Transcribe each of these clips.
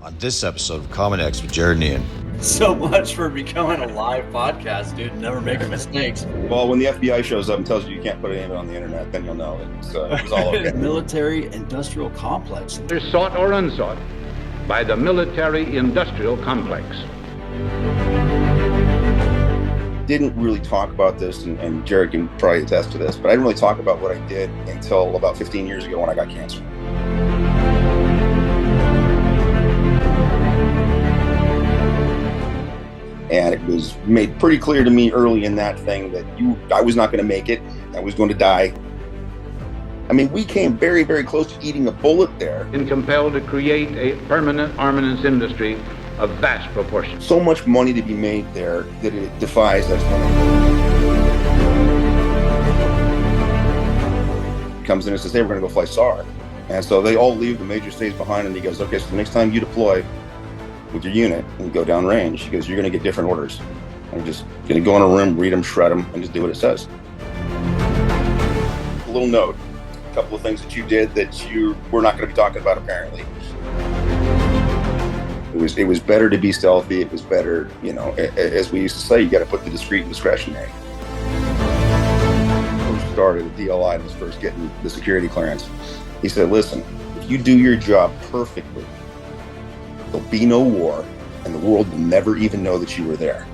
On this episode of Common X with Jared and Ian. So much for becoming a live podcast, dude. Never making mistakes. Well, when the FBI shows up and tells you can't put any of it on the internet, then you'll know it was all okay. Military-industrial complex. They're sought or unsought by the military-industrial complex. Didn't really talk about this, and Jared can probably attest to this, but I didn't really talk about what I did until about 15 years ago when I got cancer. And it was made pretty clear to me early in that thing that I was not going to make it. I was going to die. I mean, we came very, very close to eating a bullet there. And compelled to create a permanent armaments industry of vast proportions. So much money to be made there that it defies explanation. He comes in and says, hey, we're going to go fly SAR. And so they all leave, the major stays behind, and he goes, okay, so the next time you deploy with your unit and go down range, because you're going to get different orders. I'm just going to go in a room, read them, shred them, and just do what it says. A little note, a couple of things that you did that you were not going to be talking about apparently. It was better to be stealthy. It was better, as we used to say, you got to put the discreet and discretionary. First started at DLI and was first getting the security clearance. He said, listen, if you do your job perfectly, there'll be no war, and the world will never even know that you were there.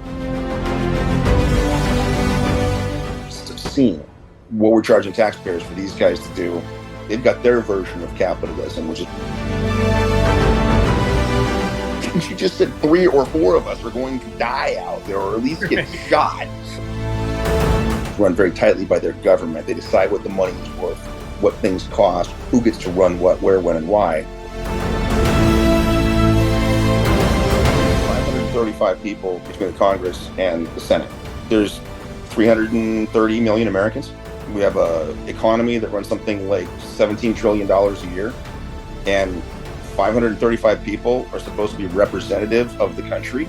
Just seeing what we're charging taxpayers for these guys to do, they've got their version of capitalism, which is... She just said 3 or 4 of us are going to die out there, or at least get shot. Run very tightly by their government. They decide what the money is worth, what things cost, who gets to run what, where, when, and why. 535 people between the Congress and the Senate. There's 330 million Americans. We have an economy that runs something like $17 trillion a year, and 535 people are supposed to be representative of the country.